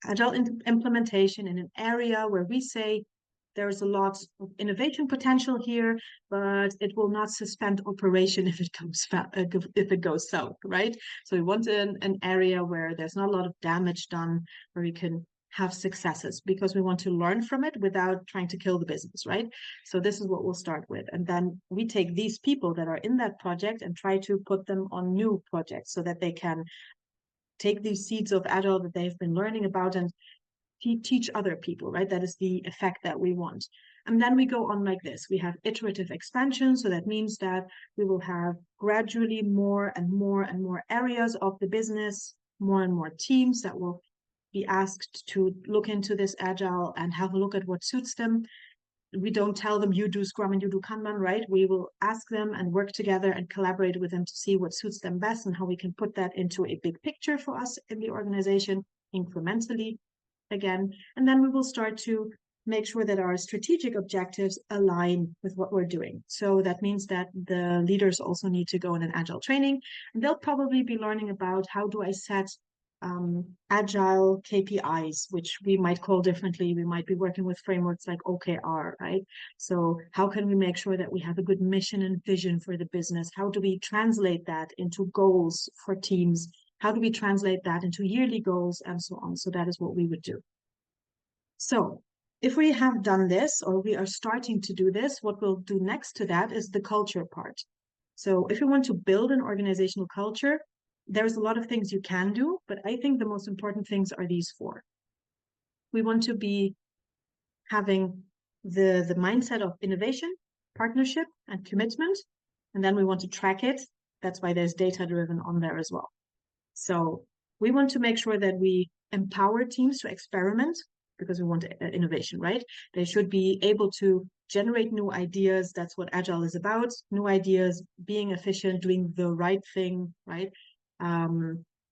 agile implementation in an area where we say there's a lot of innovation potential here, but it will not suspend operation if it goes south, right? So we want an area where there's not a lot of damage done, where we can have successes, because we want to learn from it without trying to kill the business, right? So this is what we'll start with. And then we take these people that are in that project and try to put them on new projects so that they can take these seeds of agile that they've been learning about and teach other people, right? That is the effect that we want. And then we go on like this. We have iterative expansion. So that means that we will have gradually more and more and more areas of the business, more and more teams that will be asked to look into this agile and have a look at what suits them. We don't tell them you do Scrum and you do Kanban, right? We will ask them and work together and collaborate with them to see what suits them best and how we can put that into a big picture for us in the organization incrementally again. And then we will start to make sure that our strategic objectives align with what we're doing. So that means that the leaders also need to go in an agile training, and they'll probably be learning about how do I set agile KPIs, which we might call differently. We might be working with frameworks like OKR, right? So how can we make sure that we have a good mission and vision for the business? How do we translate that into goals for teams? How do we translate that into yearly goals, and so on? So that is what we would do. So if we have done this, or we are starting to do this, what we'll do next to that is the culture part. So if you want to build an organizational culture, there's a lot of things you can do, but I think the most important things are these four. We want to be having the mindset of innovation, partnership, and commitment, and then we want to track it. That's why there's data-driven on there as well. So we want to make sure that we empower teams to experiment, because we want innovation, right? They should be able to generate new ideas. That's what Agile is about. New ideas, being efficient, doing the right thing, right?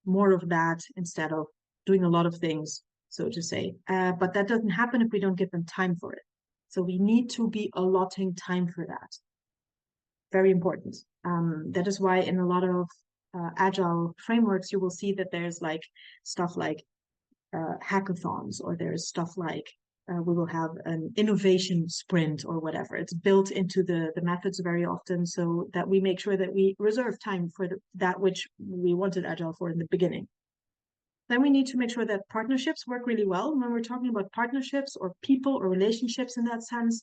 More of that instead of doing a lot of things, so to say. But that doesn't happen if we don't give them time for it. So we need to be allotting time for that. Very important. That is why in a lot of agile frameworks, you will see that there's like stuff like hackathons, or there's stuff like we will have an innovation sprint or whatever. It's built into the methods very often, so that we make sure that we reserve time for that which we wanted Agile for in the beginning. Then we need to make sure that partnerships work really well. When we're talking about partnerships or people or relationships in that sense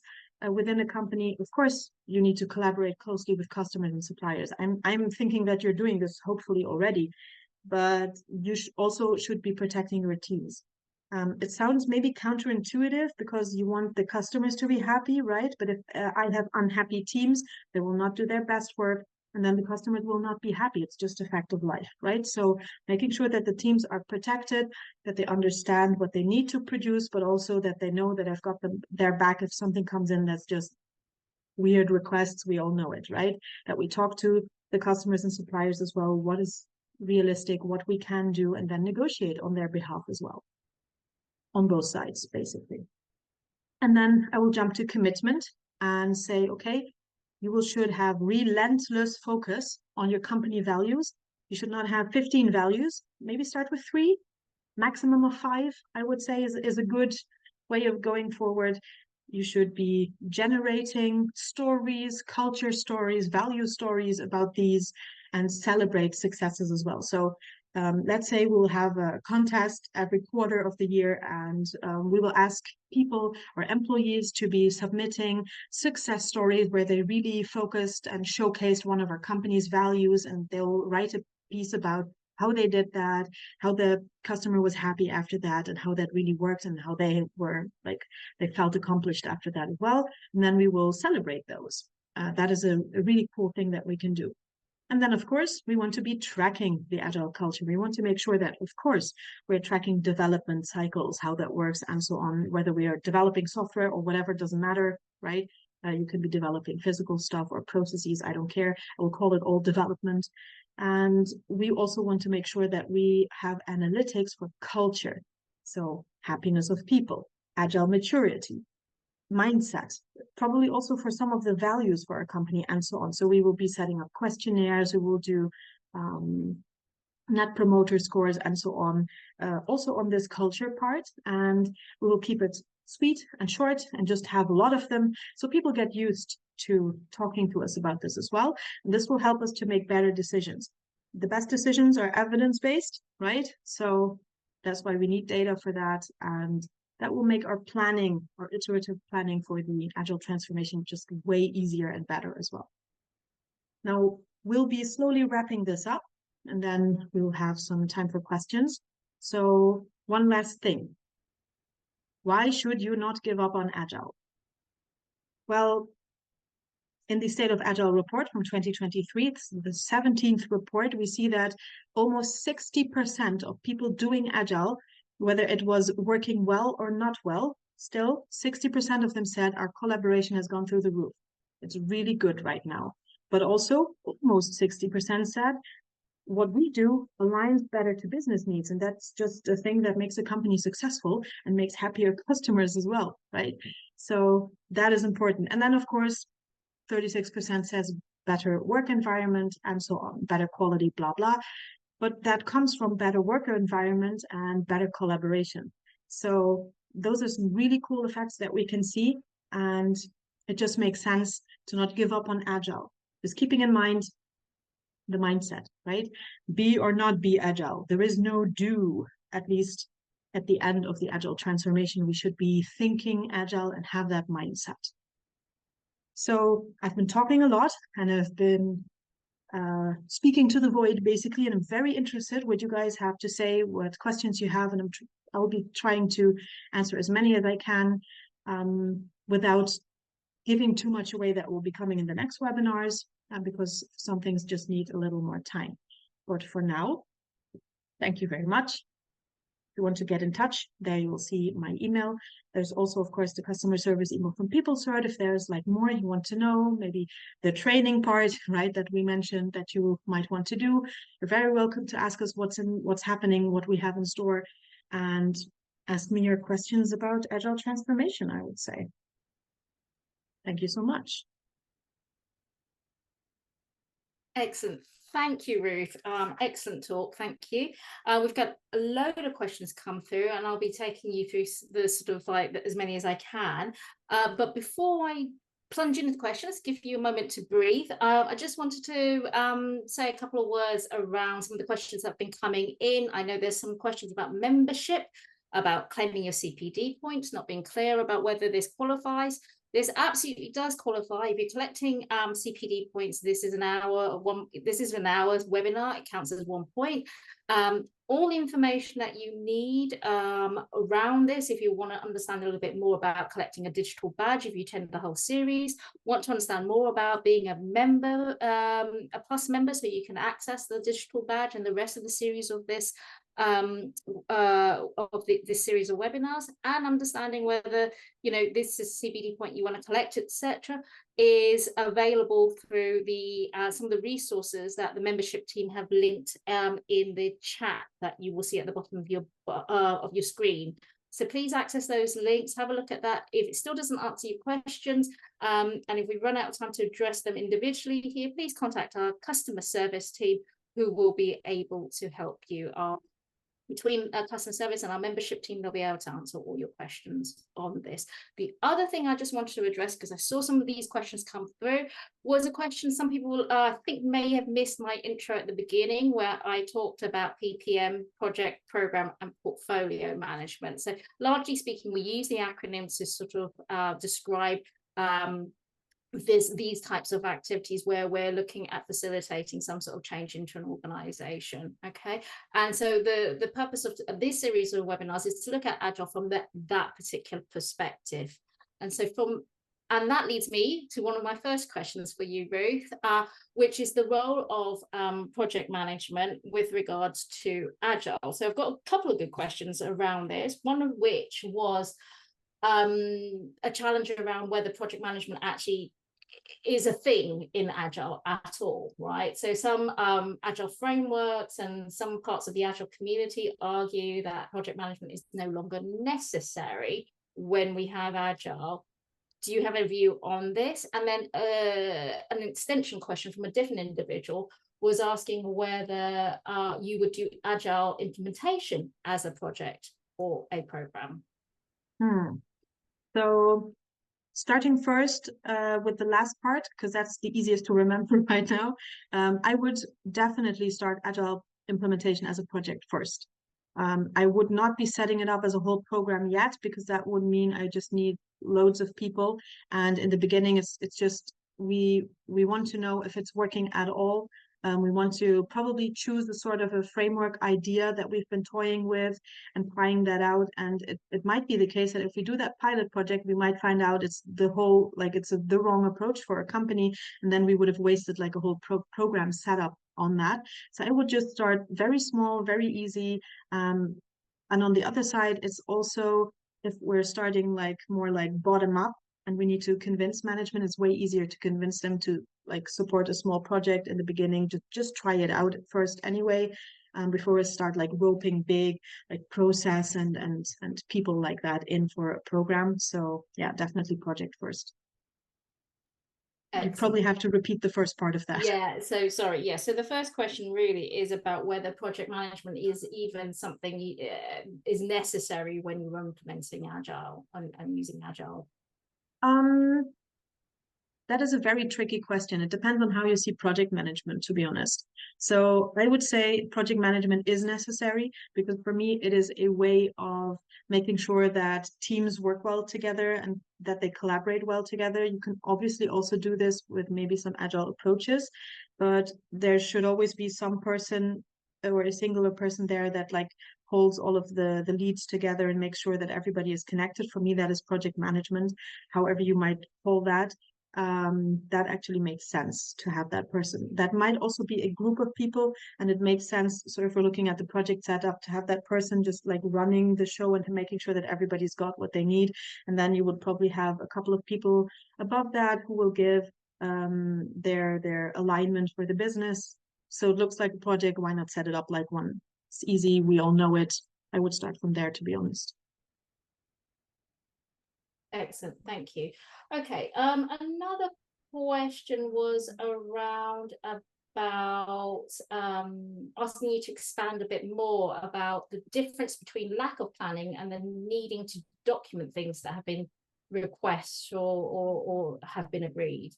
within a company, of course, you need to collaborate closely with customers and suppliers. I'm thinking that you're doing this hopefully already, but you also should be protecting your teams. It sounds maybe counterintuitive because you want the customers to be happy, right? But if I have unhappy teams, they will not do their best work, and then the customers will not be happy. It's just a fact of life, right? So making sure that the teams are protected, that they understand what they need to produce, but also that they know that I've got their back if something comes in that's just weird requests. We all know it, right? That we talk to the customers and suppliers as well, what is realistic, what we can do, and then negotiate on their behalf as well, on both sides, basically. And then I will jump to commitment and say, okay, you should have relentless focus on your company values. You should not have 15 values. Maybe start with 3, maximum of 5, I would say is a good way of going forward. You should be generating stories, culture stories, value stories about these, and celebrate successes as well. So let's say we'll have a contest every quarter of the year, and we will ask people or employees to be submitting success stories where they really focused and showcased one of our company's values, and they'll write a piece about how they did that, how the customer was happy after that, and how that really worked, and how they were like, they felt accomplished after that as well. And then we will celebrate those. That is a really cool thing that we can do. And then, of course, we want to be tracking the agile culture. We want to make sure that, of course, we're tracking development cycles, how that works, and so on, whether we are developing software or whatever, doesn't matter, right? You could be developing physical stuff or processes, I don't care. I will call it all development. And we also want to make sure that we have analytics for culture. So happiness of people, agile maturity, mindset, probably also for some of the values for our company, and so on. So we will be setting up questionnaires, we will do net promoter scores, and so on, also on this culture part. And we will keep it sweet and short and just have a lot of them, so people get used to talking to us about this as well. And this will help us to make better decisions. The best decisions are evidence-based, right? So that's why we need data for that, and that will make our planning, our iterative planning for the agile transformation, just way easier and better as well. Now, we'll be slowly wrapping this up, and then we'll have some time for questions. So one last thing. Why should you not give up on agile? Well, in the State of Agile report from 2023, it's the 17th report, we see that almost 60% of people doing agile, whether it was working well or not well, still 60% of them said our collaboration has gone through the roof. It's really good right now. But also almost 60% said what we do aligns better to business needs. And that's just a thing that makes a company successful and makes happier customers as well, right? So that is important. And then, of course, 36% says better work environment, and so on, better quality, blah, blah. But that comes from better work environment and better collaboration. So those are some really cool effects that we can see. And it just makes sense to not give up on agile. Just keeping in mind the mindset, right? Be or not be agile. There is no do, at least at the end of the agile transformation. We should be thinking agile and have that mindset. So I've been talking a lot, and I've been speaking to the void basically, and I'm very interested what you guys have to say, what questions you have, and I'll be trying to answer as many as I can without giving too much away that will be coming in the next webinars, because some things just need a little more time. But for now, thank you very much. You want to get in touch, there you will see my email. There's also, of course, the customer service email from PeopleCert. If there's like more you want to know, maybe the training part, right, that we mentioned that you might want to do, you're very welcome to ask us what's happening, what we have in store, and ask me your questions about agile transformation, I would say. Thank you so much. Excellent. Thank you, Ruth. Excellent talk. Thank you. We've got a load of questions come through, and I'll be taking you through the sort of like as many as I can. But before I plunge into the questions, give you a moment to breathe. I just wanted to say a couple of words around some of the questions that have been coming in. I know there's some questions about membership, about claiming your CPD points, not being clear about whether this qualifies. This absolutely does qualify. If you're collecting CPD points, this is an hour's webinar. It counts as 1 point. All the information that you need around this, if you want to understand a little bit more about collecting a digital badge, if you attend the whole series, want to understand more about being a member, a Plus member, so you can access the digital badge and the rest of the series of this this series of webinars, and understanding whether this is CPD point you want to collect, etc., is available through the some of the resources that the membership team have linked in the chat that you will see at the bottom of your screen. So please access those links, have a look at that. If it still doesn't answer your questions, and if we run out of time to address them individually here, please contact our customer service team, who will be able to help you. Between our customer service and our membership team, they'll be able to answer all your questions on this. The other thing I just wanted to address, because I saw some of these questions come through, was a question some people I think may have missed my intro at the beginning, where I talked about PPM, project, program, and portfolio management. So largely speaking, we use the acronyms to sort of describe these types of activities where we're looking at facilitating some sort of change into an organization. Okay, and so the purpose of this series of webinars is to look at Agile from that particular perspective. And so that leads me to one of my first questions for you, Ruth, which is the role of project management with regards to Agile. So I've got a couple of good questions around this, one of which was a challenge around whether project management actually is a thing in Agile at all, right? So some Agile frameworks and some parts of the Agile community argue that project management is no longer necessary when we have Agile. Do you have a view on this? And then an extension question from a different individual was asking whether you would do Agile implementation as a project or a program. So starting first with the last part, because that's the easiest to remember right now, I would definitely start Agile implementation as a project first. I would not be setting it up as a whole program yet, because that would mean I just need loads of people. And in the beginning, it's just we want to know if it's working at all. We want to probably choose a sort of a framework idea that we've been toying with and trying that out. And it might be the case that if we do that pilot project, we might find out it's the whole, like it's the wrong approach for a company. And then we would have wasted like a whole program setup on that. So I would just start very small, very easy. And on the other side, it's also, if we're starting like more like bottom up, and we need to convince management, it's way easier to convince them to like support a small project in the beginning. Just try it out at first anyway, before we start like roping big like process and people like that in for a program. So yeah, definitely project first. Excellent. You probably have to repeat the first part of that. Yeah, so sorry. Yeah, so the first question really is about whether project management is even something is necessary when you're implementing Agile and using Agile. That is a very tricky question. It depends on how you see project management, to be honest. So I would say project management is necessary, because for me, it is a way of making sure that teams work well together and that they collaborate well together. You can obviously also do this with maybe some Agile approaches, but there should always be some person or a singular person there that like holds all of the leads together and makes sure that everybody is connected. For me, that is project management, however you might call that. That actually makes sense to have that person. That might also be a group of people, and it makes sense. So if we're looking at the project setup, to have that person just like running the show and making sure that everybody's got what they need. And then you would probably have a couple of people above that who will give their alignment for the business. So it looks like a project. Why not set it up like one? It's easy. We all know it. I would start from there, to be honest. Excellent, thank you. Okay, another question was around about asking you to expand a bit more about the difference between lack of planning and then needing to document things that have been requests or have been agreed.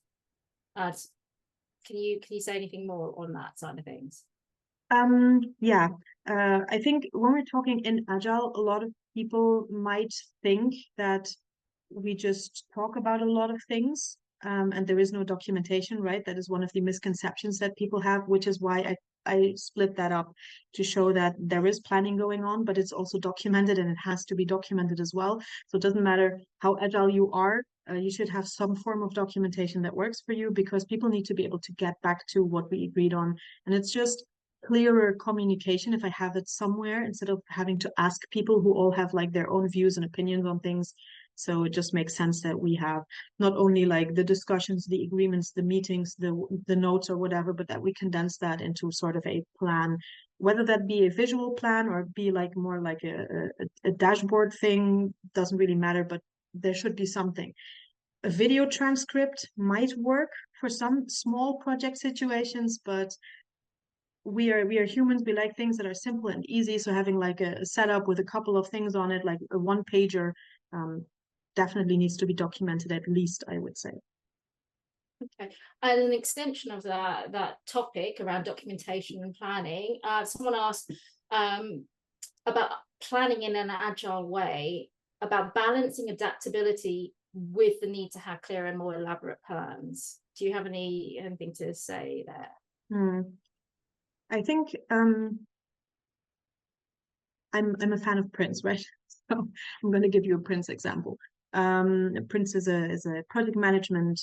Can you say anything more on that side of things? Yeah, I think when we're talking in Agile, a lot of people might think that we just talk about a lot of things, and there is no documentation, right? That is one of the misconceptions that people have, which is why I split that up to show that there is planning going on, but it's also documented and it has to be documented as well. So it doesn't matter how agile you are, you should have some form of documentation that works for you, because people need to be able to get back to what we agreed on. And it's just clearer communication if I have it somewhere instead of having to ask people who all have like their own views and opinions on things. So it just makes sense that we have not only like the discussions, the agreements, the meetings, the notes or whatever, but that we condense that into sort of a plan, whether that be a visual plan or be like more like a dashboard thing, doesn't really matter, but there should be something. A video transcript might work for some small project situations, but we are humans. We like things that are simple and easy. So having like a setup with a couple of things on it, like a one pager, definitely needs to be documented at least, I would say. Okay, and an extension of that topic around documentation and planning, someone asked about planning in an agile way, about balancing adaptability with the need to have clearer and more elaborate plans. Do you have anything to say there? I think I'm a fan of Prince, right? So I'm going to give you a Prince example. Prince is a project management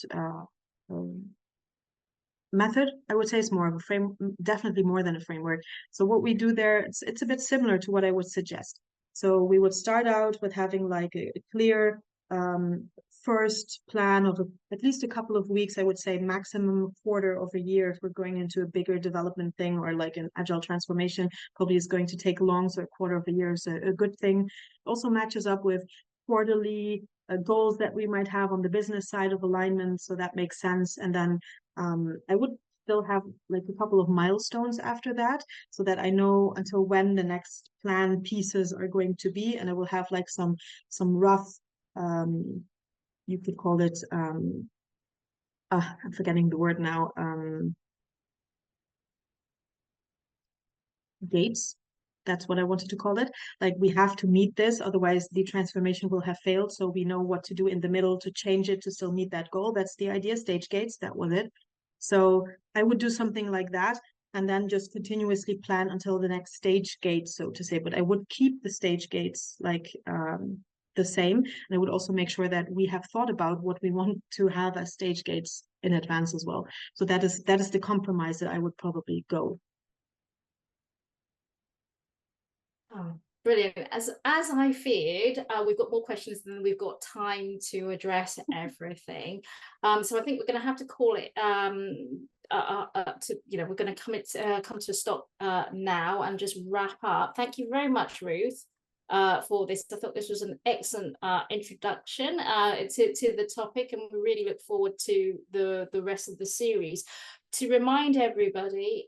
method. I would say it's more of a frame, definitely more than a framework. So what we do there, it's a bit similar to what I would suggest. So we would start out with having like a clear first plan of at least a couple of weeks, I would say maximum a quarter of a year if we're going into a bigger development thing, or like an agile transformation probably is going to take long, so a quarter of a year is a good thing. Also matches up with quarterly goals that we might have on the business side of alignment, so that makes sense. And then I would still have like a couple of milestones after that, so that I know until when the next plan pieces are going to be, and I will have like some rough, you could call it, I'm forgetting the word now, gates. That's what I wanted to call it. Like, we have to meet this, otherwise the transformation will have failed. So we know what to do in the middle to change it to still meet that goal. That's the idea. Stage gates, that was it. So I would do something like that, and then just continuously plan until the next stage gate, so to say. But I would keep the stage gates like the same. And I would also make sure that we have thought about what we want to have as stage gates in advance as well. So that is the compromise that I would probably go. Oh, brilliant. As I feared, we've got more questions than we've got time to address everything. So I think we're going to have to call it we're going to come to a stop now and just wrap up. Thank you very much, Ruth, for this. I thought this was an excellent introduction to the topic, and we really look forward to the rest of the series. To remind everybody,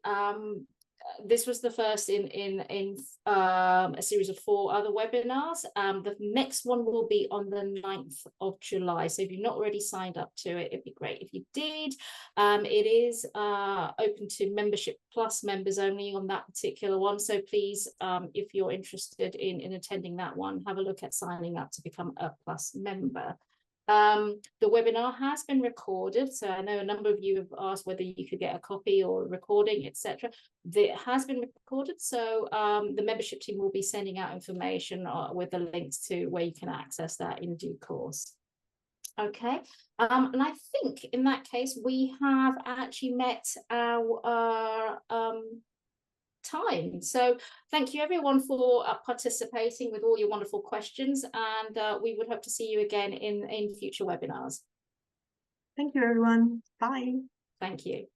this was the first in a series of 4 other webinars. The next one will be on the 9th of July. So if you've not already signed up to it, it'd be great if you did. It is open to membership plus members only on that particular one. So please, if you're interested in attending that one, have a look at signing up to become a plus member. The webinar has been recorded, so I know a number of you have asked whether you could get a copy or a recording, etc. It has been recorded, so the membership team will be sending out information with the links to where you can access that in due course. Okay, and I think in that case we have actually met our time. So thank you everyone for participating with all your wonderful questions, and we would hope to see you again in future webinars. Thank you, everyone. Bye. Thank you.